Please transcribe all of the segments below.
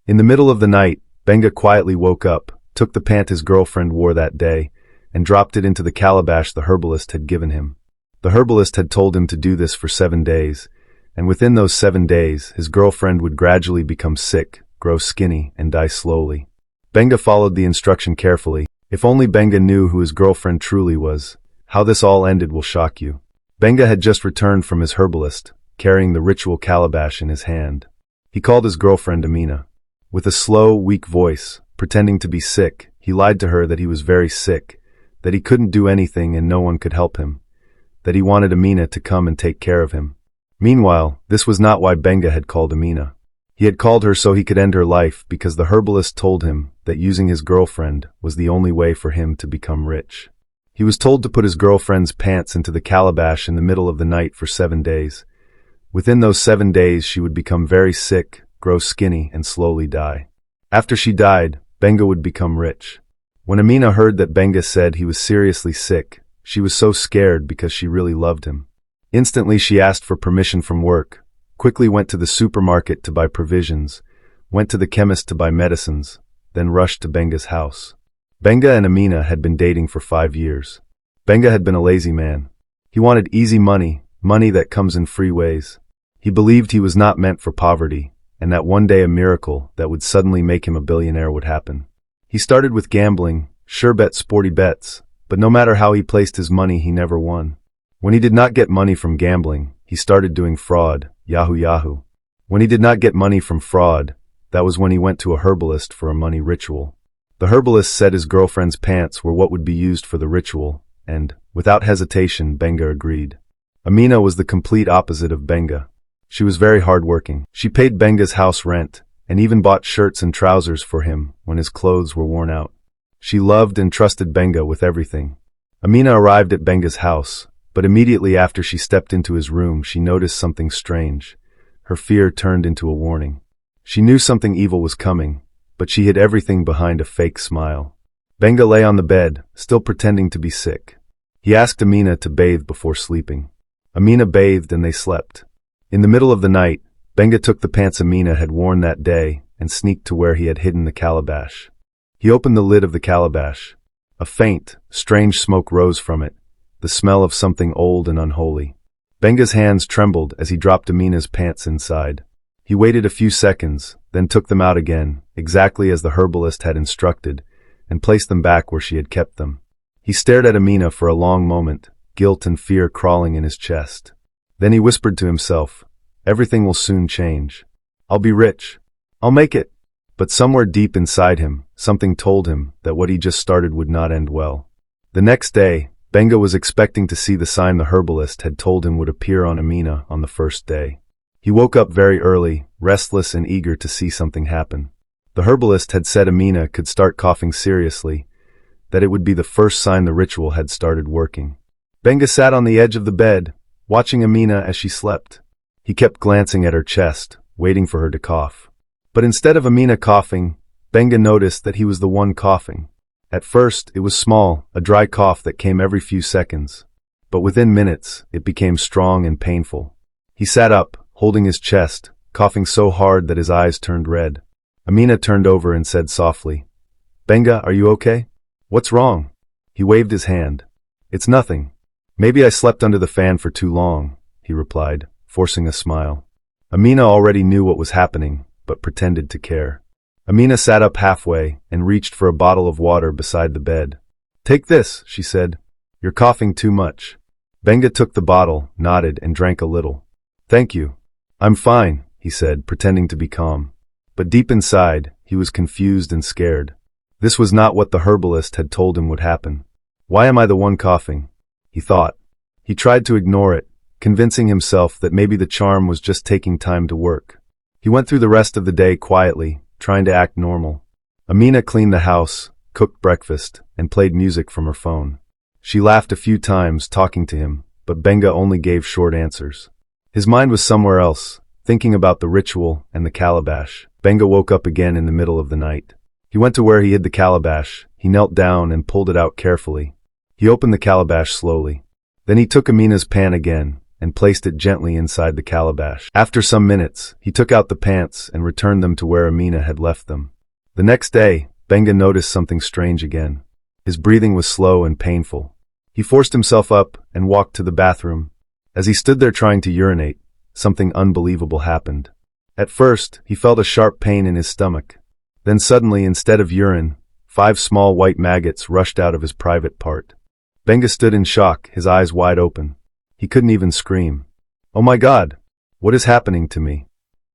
In the middle of the night, Benga quietly woke up, took the pant his girlfriend wore that day, and dropped it into the calabash the herbalist had given him. The herbalist had told him to do this for 7 days, and within those 7 days, his girlfriend would gradually become sick, grow skinny, and die slowly. Benga followed the instruction carefully. If only Benga knew who his girlfriend truly was. How this all ended will shock you. Benga had just returned from his herbalist, carrying the ritual calabash in his hand. He called his girlfriend Amina. With a slow, weak voice, pretending to be sick, he lied to her that he was very sick, that he couldn't do anything and no one could help him, that he wanted Amina to come and take care of him. Meanwhile, this was not why Benga had called Amina. He had called her so he could end her life because the herbalist told him that using his girlfriend was the only way for him to become rich. He was told to put his girlfriend's pants into the calabash in the middle of the night for 7 days. Within those 7 days she would become very sick, grow skinny, and slowly die. After she died, Benga would become rich. When Amina heard that Benga said he was seriously sick, she was so scared because she really loved him. Instantly she asked for permission from work, quickly went to the supermarket to buy provisions, went to the chemist to buy medicines, then rushed to Benga's house. Benga and Amina had been dating for 5 years. Benga had been a lazy man. He wanted easy money, money that comes in free ways. He believed he was not meant for poverty, and that one day a miracle that would suddenly make him a billionaire would happen. He started with gambling, sure bet sporty bets, but no matter how he placed his money he never won. When he did not get money from gambling, he started doing fraud, yahoo. When he did not get money from fraud, that was when he went to a herbalist for a money ritual. The herbalist said his girlfriend's pants were what would be used for the ritual, and, without hesitation, Benga agreed. Amina was the complete opposite of Benga. She was very hardworking. She paid Benga's house rent, and even bought shirts and trousers for him when his clothes were worn out. She loved and trusted Benga with everything. Amina arrived at Benga's house, but immediately after she stepped into his room she noticed something strange. Her fear turned into a warning. She knew something evil was coming, but she hid everything behind a fake smile. Benga lay on the bed, still pretending to be sick. He asked Amina to bathe before sleeping. Amina bathed and they slept. In the middle of the night, Benga took the pants Amina had worn that day and sneaked to where he had hidden the calabash. He opened the lid of the calabash. A faint, strange smoke rose from it, the smell of something old and unholy. Benga's hands trembled as he dropped Amina's pants inside. He waited a few seconds, then took them out again, exactly as the herbalist had instructed, and placed them back where she had kept them. He stared at Amina for a long moment, guilt and fear crawling in his chest. Then he whispered to himself, "Everything will soon change. I'll be rich. I'll make it." But somewhere deep inside him, something told him that what he just started would not end well. The next day, Benga was expecting to see the sign the herbalist had told him would appear on Amina on the first day. He woke up very early, restless and eager to see something happen. The herbalist had said Amina could start coughing seriously, that it would be the first sign the ritual had started working. Benga sat on the edge of the bed, watching Amina as she slept. He kept glancing at her chest, waiting for her to cough. But instead of Amina coughing, Benga noticed that he was the one coughing. At first, it was small, a dry cough that came every few seconds. But within minutes, it became strong and painful. He sat up, holding his chest, coughing so hard that his eyes turned red. Amina turned over and said softly, "Benga, are you okay? What's wrong?" He waved his hand. "It's nothing. Maybe I slept under the fan for too long," he replied, forcing a smile. Amina already knew what was happening, but pretended to care. Amina sat up halfway and reached for a bottle of water beside the bed. "Take this," she said. "You're coughing too much." Benga took the bottle, nodded, and drank a little. "Thank you. I'm fine," he said, pretending to be calm. But deep inside, he was confused and scared. This was not what the herbalist had told him would happen. "Why am I the one coughing?" he thought. He tried to ignore it, convincing himself that maybe the charm was just taking time to work. He went through the rest of the day quietly, trying to act normal. Amina cleaned the house, cooked breakfast, and played music from her phone. She laughed a few times talking to him, but Benga only gave short answers. His mind was somewhere else, thinking about the ritual and the calabash. Benga woke up again in the middle of the night. He went to where he hid the calabash. He knelt down and pulled it out carefully. He opened the calabash slowly. Then he took Amina's pan again, and placed it gently inside the calabash. After some minutes, he took out the pants and returned them to where Amina had left them. The next day, Benga noticed something strange again. His breathing was slow and painful. He forced himself up and walked to the bathroom. As he stood there trying to urinate, something unbelievable happened. At first, he felt a sharp pain in his stomach. Then suddenly, instead of urine, 5 small white maggots rushed out of his private part. Benga stood in shock, his eyes wide open. He couldn't even scream. "Oh my God! What is happening to me?"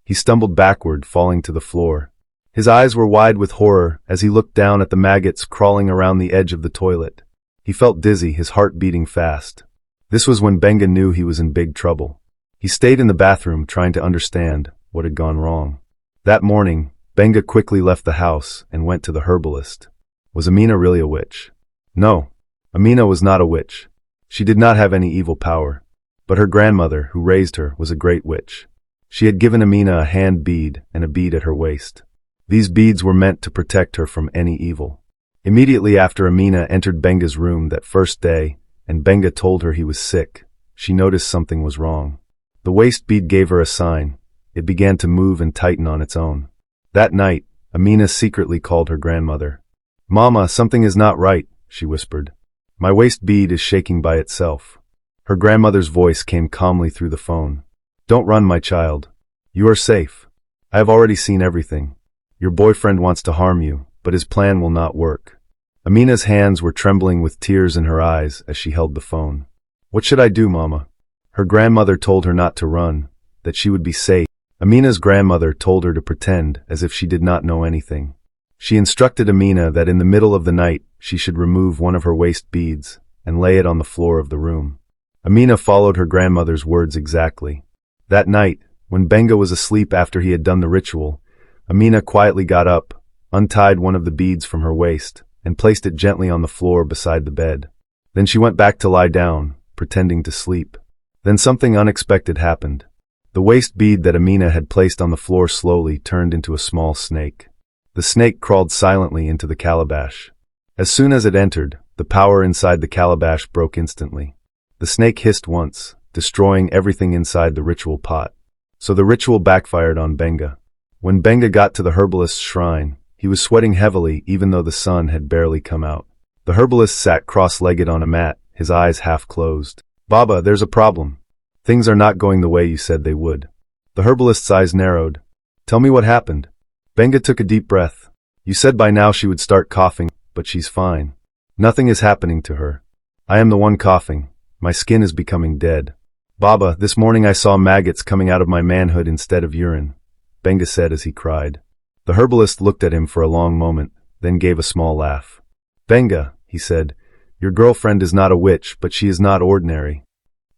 He stumbled backward, falling to the floor. His eyes were wide with horror as he looked down at the maggots crawling around the edge of the toilet. He felt dizzy, his heart beating fast. This was when Benga knew he was in big trouble. He stayed in the bathroom trying to understand what had gone wrong. That morning, Benga quickly left the house and went to the herbalist. Was Amina really a witch? No, Amina was not a witch. She did not have any evil power. But her grandmother, who raised her, was a great witch. She had given Amina a hand bead and a bead at her waist. These beads were meant to protect her from any evil. Immediately after Amina entered Benga's room that first day, and Benga told her he was sick, she noticed something was wrong. The waist bead gave her a sign. It began to move and tighten on its own. That night, Amina secretly called her grandmother. "Mama, something is not right," she whispered. "My waist bead is shaking by itself." Her grandmother's voice came calmly through the phone. "Don't run, my child. You are safe. I have already seen everything. Your boyfriend wants to harm you, but his plan will not work." Amina's hands were trembling with tears in her eyes as she held the phone. "What should I do, Mama?" Her grandmother told her not to run, that she would be safe. Amina's grandmother told her to pretend as if she did not know anything. She instructed Amina that in the middle of the night she should remove one of her waist beads and lay it on the floor of the room. Amina followed her grandmother's words exactly. That night, when Benga was asleep after he had done the ritual, Amina quietly got up, untied one of the beads from her waist, and placed it gently on the floor beside the bed. Then she went back to lie down, pretending to sleep. Then something unexpected happened. The waist bead that Amina had placed on the floor slowly turned into a small snake. The snake crawled silently into the calabash. As soon as it entered, the power inside the calabash broke instantly. The snake hissed once, destroying everything inside the ritual pot. So the ritual backfired on Benga. When Benga got to the herbalist's shrine, he was sweating heavily even though the sun had barely come out. The herbalist sat cross-legged on a mat, his eyes half closed. "Baba, there's a problem. Things are not going the way you said they would." The herbalist's eyes narrowed. "Tell me what happened." Benga took a deep breath. "You said by now she would start coughing, but she's fine. Nothing is happening to her. I am the one coughing. My skin is becoming dead." "Baba, this morning I saw maggots coming out of my manhood instead of urine," Benga said as he cried. The herbalist looked at him for a long moment, then gave a small laugh. "Benga," he said, "your girlfriend is not a witch, but she is not ordinary."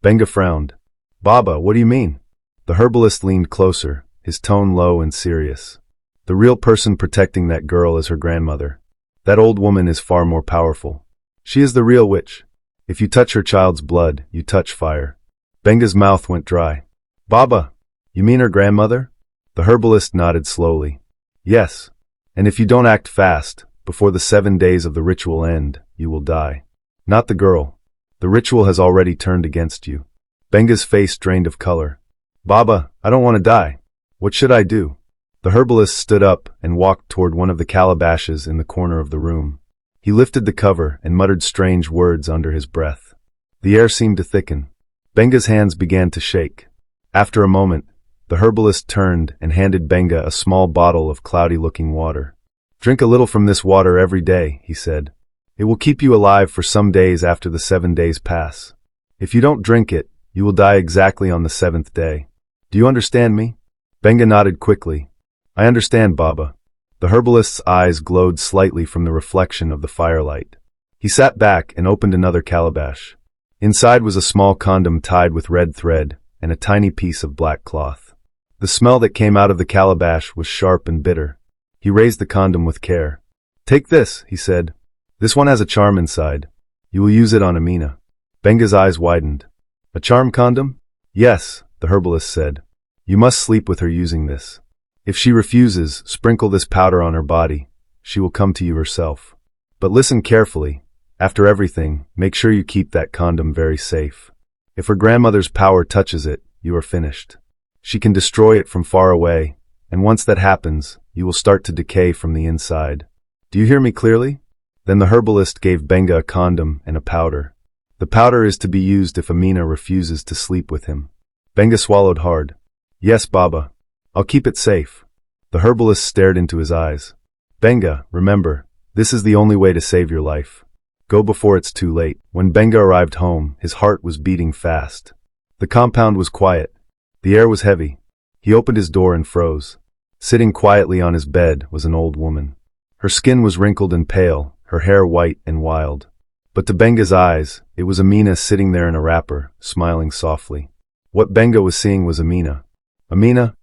Benga frowned. "Baba, what do you mean?" The herbalist leaned closer, his tone low and serious. "The real person protecting that girl is her grandmother. That old woman is far more powerful. She is the real witch. If you touch her child's blood, you touch fire." Benga's mouth went dry. "Baba, you mean her grandmother?" The herbalist nodded slowly. "Yes. And if you don't act fast, before the 7 days of the ritual end, you will die. Not the girl. The ritual has already turned against you." Benga's face drained of color. "Baba, I don't want to die. What should I do?" The herbalist stood up and walked toward one of the calabashes in the corner of the room. He lifted the cover and muttered strange words under his breath. The air seemed to thicken. Benga's hands began to shake. After a moment, the herbalist turned and handed Benga a small bottle of cloudy-looking water. "Drink a little from this water every day," he said. "It will keep you alive for some days after the 7 days pass. If you don't drink it, you will die exactly on the 7th day. Do you understand me?" Benga nodded quickly. "I understand, Baba." The herbalist's eyes glowed slightly from the reflection of the firelight. He sat back and opened another calabash. Inside was a small condom tied with red thread and a tiny piece of black cloth. The smell that came out of the calabash was sharp and bitter. He raised the condom with care. "Take this," he said. "This one has a charm inside. You will use it on Amina." Benga's eyes widened. "A charm condom?" "Yes," the herbalist said. "You must sleep with her using this. If she refuses, sprinkle this powder on her body. She will come to you herself. But listen carefully. After everything, make sure you keep that condom very safe." If her grandmother's power touches it, you are finished. She can destroy it from far away, and once that happens, you will start to decay from the inside. Do you hear me clearly? Then the herbalist gave Benga a condom and a powder. The powder is to be used if Amina refuses to sleep with him. Benga swallowed hard. Yes, Baba. I'll keep it safe. The herbalist stared into his eyes. Benga, remember, this is the only way to save your life. Go before it's too late. When Benga arrived home, his heart was beating fast. The compound was quiet. The air was heavy. He opened his door and froze. Sitting quietly on his bed was an old woman. Her skin was wrinkled and pale, her hair white and wild. But to Benga's eyes, it was Amina sitting there in a wrapper, smiling softly. What Benga was seeing was Amina. Amina?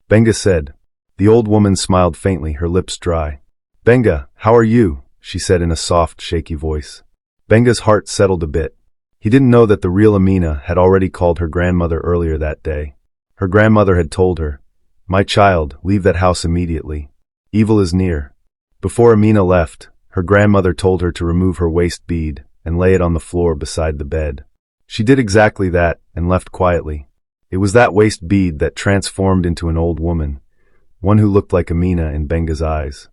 Benga said. The old woman smiled faintly, her lips dry. Benga, how are you? She said in a soft, shaky voice. Benga's heart settled a bit. He didn't know that the real Amina had already called her grandmother earlier that day. Her grandmother had told her, "My child, leave that house immediately. Evil is near." Before Amina left, her grandmother told her to remove her waist bead and lay it on the floor beside the bed. She did exactly that and left quietly. It was that waist bead that transformed into an old woman, one who looked like Amina in Benga's eyes.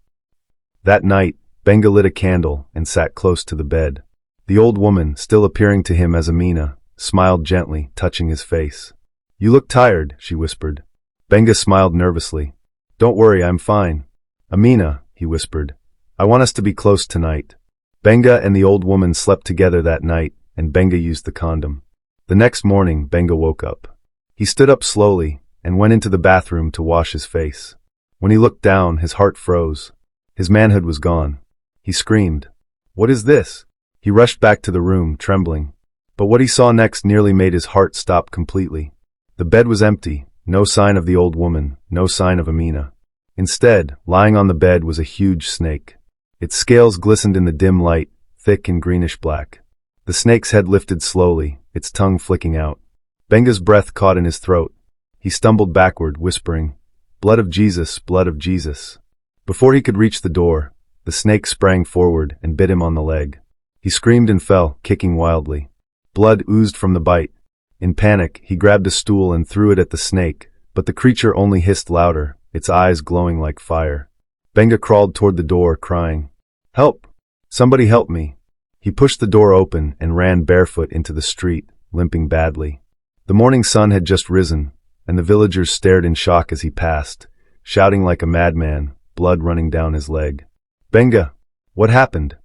That night, Benga lit a candle and sat close to the bed. The old woman, still appearing to him as Amina, smiled gently, touching his face. "You look tired," she whispered. Benga smiled nervously. "Don't worry, I'm fine." "Amina," he whispered, "I want us to be close tonight." Benga and the old woman slept together that night, and Benga used the condom. The next morning, Benga woke up. He stood up slowly and went into the bathroom to wash his face. When he looked down, his heart froze. His manhood was gone. He screamed, "What is this?" He rushed back to the room, trembling. But what he saw next nearly made his heart stop completely. The bed was empty, no sign of the old woman, no sign of Amina. Instead, lying on the bed was a huge snake. Its scales glistened in the dim light, thick and greenish-black. The snake's head lifted slowly, its tongue flicking out. Benga's breath caught in his throat. He stumbled backward, whispering, "Blood of Jesus, blood of Jesus." Before he could reach the door, the snake sprang forward and bit him on the leg. He screamed and fell, kicking wildly. Blood oozed from the bite. In panic, he grabbed a stool and threw it at the snake, but the creature only hissed louder, its eyes glowing like fire. Benga crawled toward the door, crying, "Help! Somebody help me!" He pushed the door open and ran barefoot into the street, limping badly. The morning sun had just risen, and the villagers stared in shock as he passed, shouting like a madman, blood running down his leg. "Benga! What happened?"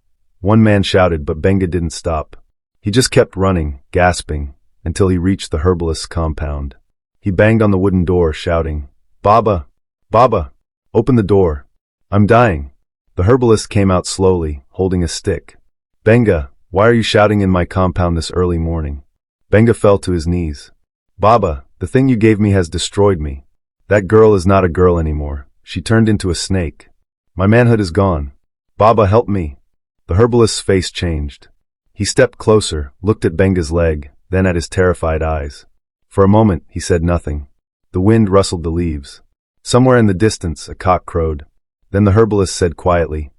One man shouted, but Benga didn't stop. He just kept running, gasping, until he reached the herbalist's compound. He banged on the wooden door, shouting, "Baba! Baba! Open the door! I'm dying!" The herbalist came out slowly, holding a stick. "Benga, why are you shouting in my compound this early morning?" Benga fell to his knees. "Baba, the thing you gave me has destroyed me. That girl is not a girl anymore. She turned into a snake. My manhood is gone. Baba, help me." The herbalist's face changed. He stepped closer, looked at Benga's leg, then at his terrified eyes. For a moment, he said nothing. The wind rustled the leaves. Somewhere in the distance, a cock crowed. Then the herbalist said quietly,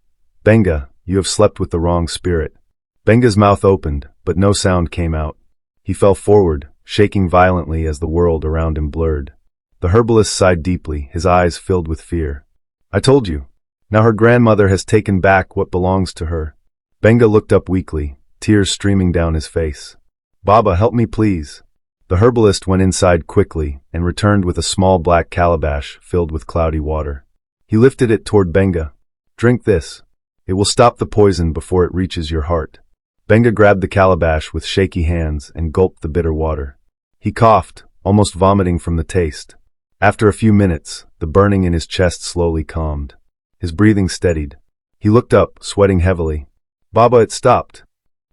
"Benga, you have slept with the wrong spirit." Benga's mouth opened, but no sound came out. He fell forward, shaking violently as the world around him blurred. The herbalist sighed deeply, his eyes filled with fear. "I told you. Now her grandmother has taken back what belongs to her." Benga looked up weakly, tears streaming down his face. "Baba, help me please." The herbalist went inside quickly and returned with a small black calabash filled with cloudy water. He lifted it toward Benga. "Drink this. It will stop the poison before it reaches your heart." Benga grabbed the calabash with shaky hands and gulped the bitter water. He coughed, almost vomiting from the taste. After a few minutes, the burning in his chest slowly calmed. His breathing steadied. He looked up, sweating heavily. "Baba, it stopped."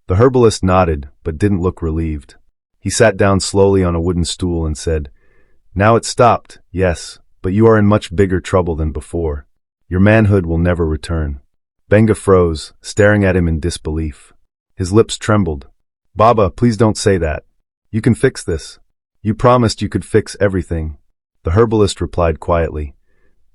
The herbalist nodded, but didn't look relieved. He sat down slowly on a wooden stool and said, "Now it stopped, yes, but you are in much bigger trouble than before. Your manhood will never return." Benga froze, staring at him in disbelief. His lips trembled. "Baba, please don't say that. You can fix this. You promised you could fix everything." The herbalist replied quietly,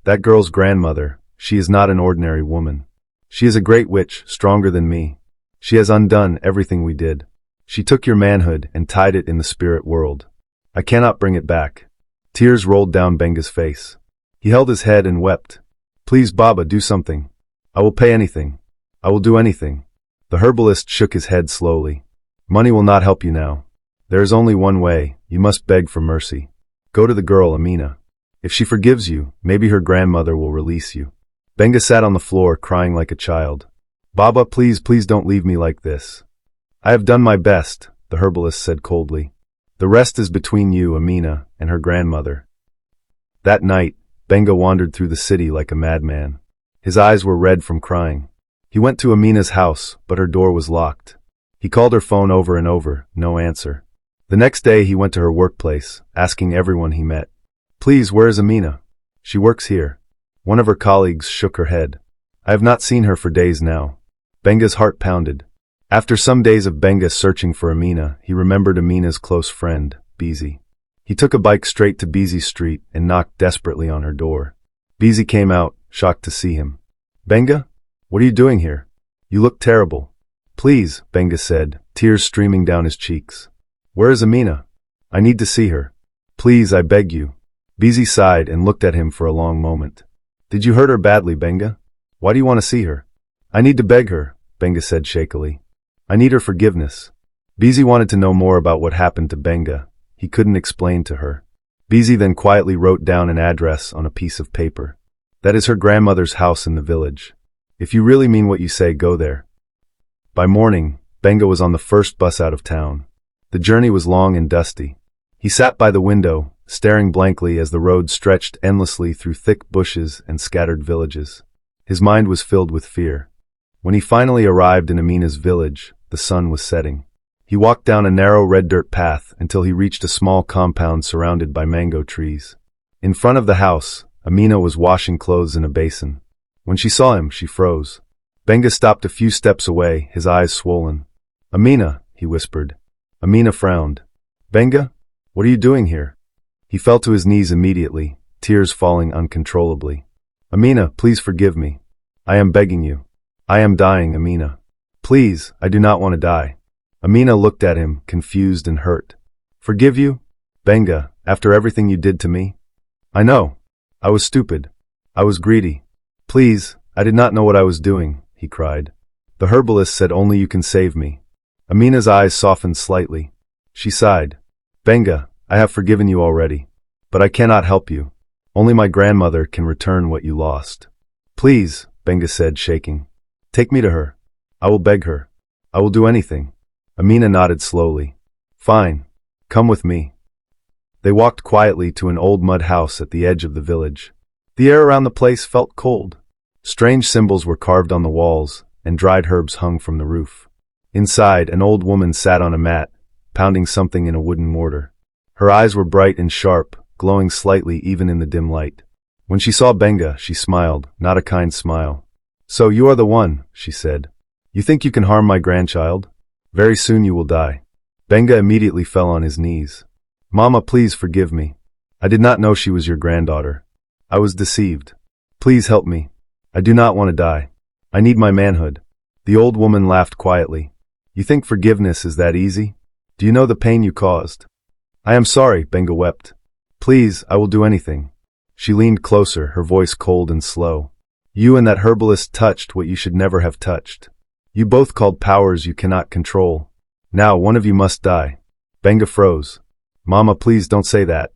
"That girl's grandmother, she is not an ordinary woman. She is a great witch, stronger than me. She has undone everything we did. She took your manhood and tied it in the spirit world. I cannot bring it back. Tears rolled down Benga's face. He held his head and wept. Please, Baba, do something. I will pay anything. I will do anything. The herbalist shook his head slowly. Money will not help you now. There is only one way. You must beg for mercy. Go to the girl, Amina. If she forgives you, maybe her grandmother will release you. Benga sat on the floor, crying like a child. Baba, please, please don't leave me like this. I have done my best, the herbalist said coldly. The rest is between you, Amina, and her grandmother. That night, Benga wandered through the city like a madman. His eyes were red from crying. He went to Amina's house, but her door was locked. He called her phone over and over, no answer. The next day he went to her workplace, asking everyone he met. Please, where is Amina? She works here. One of her colleagues shook her head. I have not seen her for days now. Benga's heart pounded. After some days of Benga searching for Amina, he remembered Amina's close friend, Bizi. He took a bike straight to Bizi's street and knocked desperately on her door. Bizi came out, shocked to see him. Benga? What are you doing here? You look terrible. Please, Benga said, tears streaming down his cheeks. Where is Amina? I need to see her. Please, I beg you. Bizi sighed and looked at him for a long moment. Did you hurt her badly, Benga? Why do you want to see her? I need to beg her, Benga said shakily. I need her forgiveness. Bizi wanted to know more about what happened to Benga. He couldn't explain to her. Bizi then quietly wrote down an address on a piece of paper. That is her grandmother's house in the village. If you really mean what you say, go there. By morning, Benga was on the first bus out of town. The journey was long and dusty. He sat by the window, staring blankly as the road stretched endlessly through thick bushes and scattered villages. His mind was filled with fear. When he finally arrived in Amina's village, the sun was setting. He walked down a narrow red dirt path until he reached a small compound surrounded by mango trees. In front of the house, Amina was washing clothes in a basin. When she saw him, she froze. Benga stopped a few steps away, his eyes swollen. Amina, he whispered. Amina frowned. Benga? What are you doing here? He fell to his knees immediately, tears falling uncontrollably. Amina, please forgive me. I am begging you. I am dying, Amina. Please, I do not want to die. Amina looked at him, confused and hurt. Forgive you? Benga, after everything you did to me? I know. I was stupid. I was greedy. Please, I did not know what I was doing, he cried. The herbalist said only you can save me. Amina's eyes softened slightly. She sighed. Benga, I have forgiven you already. But I cannot help you. Only my grandmother can return what you lost. Please, Benga said, shaking. Take me to her. I will beg her. I will do anything. Amina nodded slowly. Fine. Come with me. They walked quietly to an old mud house at the edge of the village. The air around the place felt cold. Strange symbols were carved on the walls, and dried herbs hung from the roof. Inside, an old woman sat on a mat, pounding something in a wooden mortar. Her eyes were bright and sharp, glowing slightly even in the dim light. When she saw Benga, she smiled, not a kind smile. So you are the one, she said. You think you can harm my grandchild? Very soon you will die. Benga immediately fell on his knees. Mama, please forgive me. I did not know she was your granddaughter. I was deceived. Please help me. I do not want to die. I need my manhood. The old woman laughed quietly. You think forgiveness is that easy? Do you know the pain you caused? I am sorry, Benga wept. Please, I will do anything. She leaned closer, her voice cold and slow. You and that herbalist touched what you should never have touched. You both called powers you cannot control. Now one of you must die. Benga froze. Mama, please don't say that.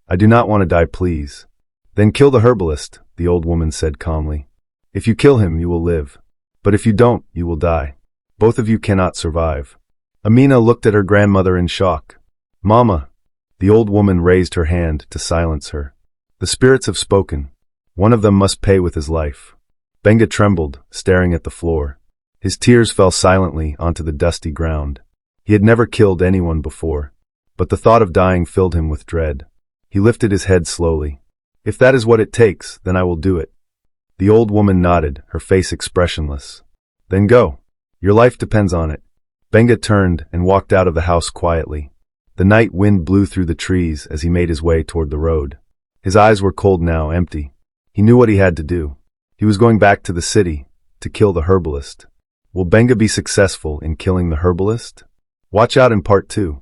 I do not want to die, please. Then kill the herbalist, the old woman said calmly. If you kill him, you will live. But if you don't, you will die. Both of you cannot survive. Amina looked at her grandmother in shock. Mama. The old woman raised her hand to silence her. The spirits have spoken. One of them must pay with his life. Benga trembled, staring at the floor. His tears fell silently onto the dusty ground. He had never killed anyone before, but the thought of dying filled him with dread. He lifted his head slowly. If that is what it takes, then I will do it. The old woman nodded, her face expressionless. Then go. Your life depends on it. Benga turned and walked out of the house quietly. The night wind blew through the trees as he made his way toward the road. His eyes were cold now, empty. He knew what he had to do. He was going back to the city, to kill the herbalist. Will Benga be successful in killing the herbalist? Watch out in part 2.